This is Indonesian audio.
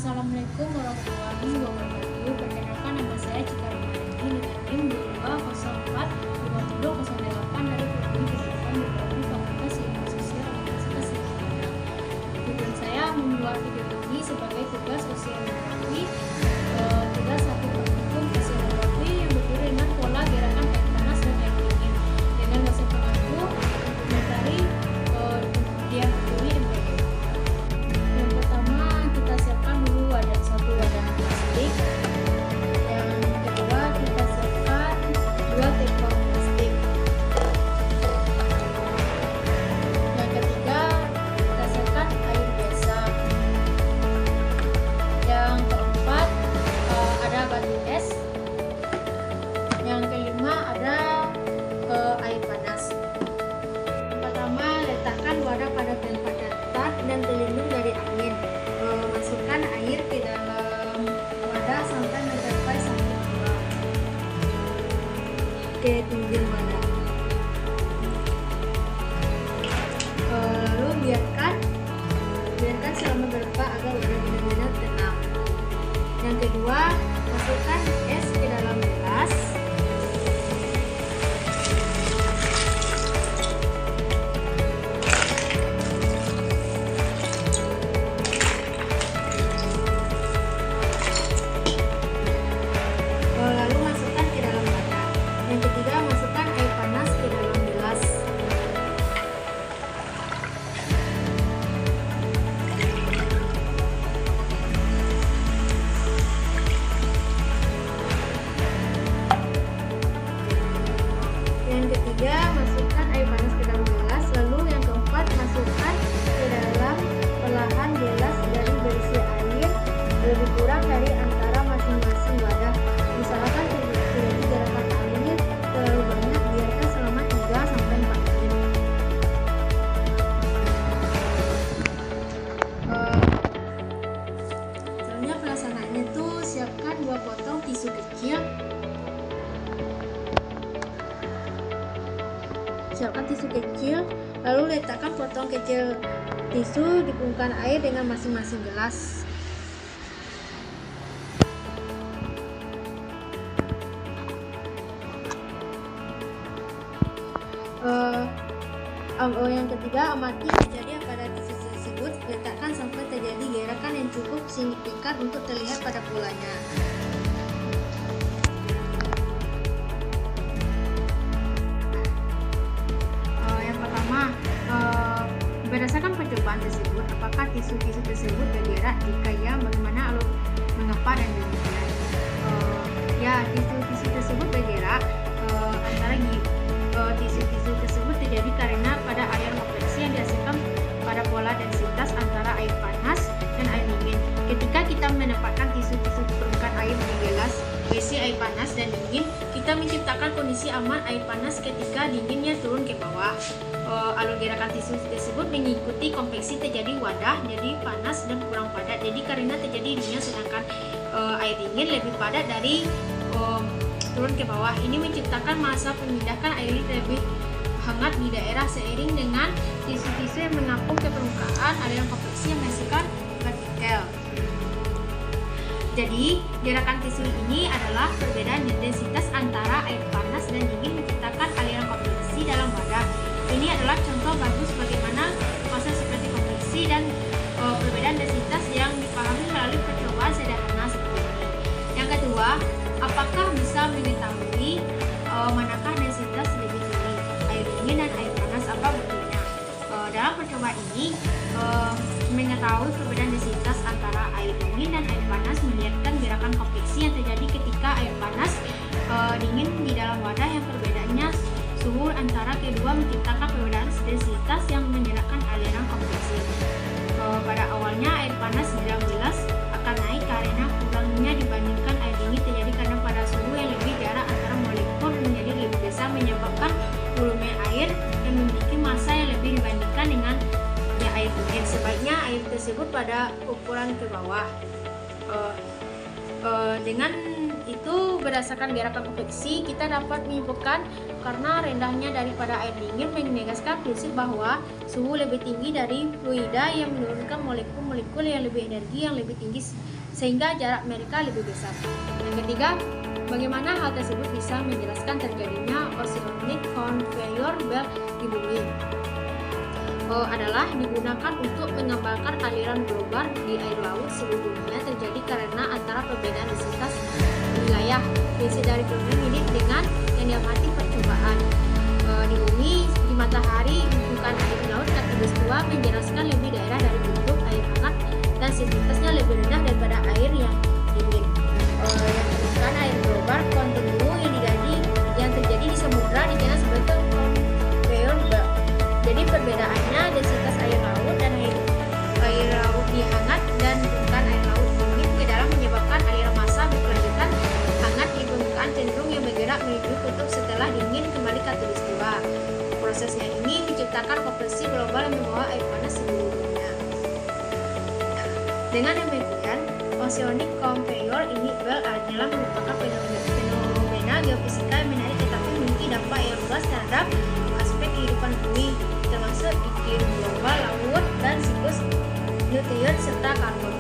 Assalamualaikum warahmatullahi wabarakatuh. Perkenalkan, nama saya Cika Romadini dengan NIM 22045008 dari Prodi Kehidupan Geografi Fakultas Ilmu Sosial Universitas Indonesia. Tujuan saya membuat video ini sebagai tugas oseanografi, tugas satu praktikum oseanografi yang berguna dengan pola gerakan air panas dan air dingin dengan dosen pengampu mengomentari kemudian berdiri MPG. Yang pertama, kita siapkan dulu satu wadah plastik. Yang kedua, kita siapkan 2 teflon plastik. Yang ketiga, kita siapkan air biasa. Yang keempat, ada batu es. Yang kelima, ada air panas. Yang pertama, letakkan wadah pada tempat datar dan terlindung dari angin. Masukkan air ke dalam wadah sampai mencapai 1/2 ke pinggir wadah. Lalu biarkan selama berapa agar wadah benar-benar tenang. Yang kedua, masukkan es ke dalam gelas. Lalu masukkan ke dalam wadah. Yang ketiga, masukkan air panas ke dalam gelas. Yang ketiga, masukkan air panas ke dalam gelas. Lalu yang keempat, masukkan ke dalam perlahan gelas dari berisi air lebih kurang dari antara masing-masing wadah. Misalkan terjadi gerakan air terlalu banyak, biarkan selama 3-4 menit. Caranya pelaksanaannya tuh siapkan 2 potong tisu kecil. Lalu letakkan potong kecil tisu di permukaan air dengan masing-masing gelas. Yang ketiga, amati kejadian pada tisu tersebut. Letakkan sampai terjadi gerakan yang cukup signifikan untuk terlihat pada polanya. Yang pertama, berdasarkan percobaan tersebut, apakah tisu-tisu tersebut bergerak? Jika ya, bagaimana lalu mengapa dan demikian? Ya, tisu-tisu tersebut bergerak. Tisu-tisu tersebut terjadi karena pada aliran konveksi yang dihasilkan pada pola densitas antara air panas dan air dingin. Ketika kita menempatkan tisu-tisu permukaan air di gelas berisi air panas dan dingin, kita menciptakan kondisi aman air panas ketika dinginnya turun ke bawah. Alur gerakan tisu tersebut mengikuti konveksi terjadi wadah jadi panas dan kurang padat. Jadi karena terjadi dingin, sedangkan air dingin lebih padat dari turun ke bawah. Ini menciptakan massa pemindahkan air lebih hangat di daerah seiring dengan tisu-tisu yang mengapung ke permukaan aliran konveksi yang menghasilkan partikel. Jadi, gerakan tisu ini adalah perbedaan densitas antara air panas dan dingin menciptakan aliran konveksi dalam wadah. Ini adalah contoh bagus bagaimana proses seperti konveksi dan perbedaan densitas yang dipahami melalui percobaan sederhana seperti ini. Yang kedua, apakah bisa mengetahui manakah densitas lebih tinggi, air dingin dan air panas? Apa buktinya? Dalam percobaan ini, mengetahui perbedaan densitas antara air dingin dan air panas melihatkan gerakan konveksi yang terjadi ketika air panas dingin di dalam wadah yang perbedaannya suhu antara kedua menciptakan perbedaan densitas yang menggerakkan aliran konveksi. Pada awalnya air panas di dalam gelas akan naik karena kurangnya dibandingkan air dingin terjadi karena pada suhu yang lebih jarak antara molekul menjadi lebih besar menyebabkan volume air yang memiliki massa yang lebih dibandingkan dengan air dingin. Sebaiknya air tersebut pada ukuran ke bawah. Dengan itu, berdasarkan gerakan konveksi, kita dapat menyimpulkan karena rendahnya daripada air dingin menegaskan prinsip bahwa suhu lebih tinggi dari fluida yang menurunkan molekul-molekul yang lebih energi yang lebih tinggi sehingga jarak mereka lebih besar. Yang ketiga, bagaimana hal tersebut bisa menjelaskan terjadinya oceanic conveyor belt di bumi? Adalah digunakan untuk menggambarkan aliran global di air laut seluruh dunia terjadi karena antara perbedaan densitas wilayah besi dari bumi mirip dengan yang diamati percobaan di bumi, di matahari, bukan air laut K2 menjelaskan lebih daerah dari bentuk air hangat dan densitasnya lebih rendah daripada air yang dingin. Yang bukan air global kontinu yang terjadi di samudra dikenal sebagai conveyor belt. Jadi perbedaannya densitas air laut dan air laut hangat dan bukan air laut dingin ke dalam menyebabkan aliran massa berkelanjutan hangat di permukaan cenderung yang bergerak menuju kutub setelah dingin kembali ke khatulistiwa. Prosesnya ini menciptakan konveksi global yang membawa air panas seluruh dunia. Dengan demikian, oceanic conveyor ini adalah merupakan fenomena geofisika yang menarik tetapi memiliki dampak yang luas terhadap aspek kehidupan bumi, termasuk iklim global, laut, dan siklus nuklir serta karbon.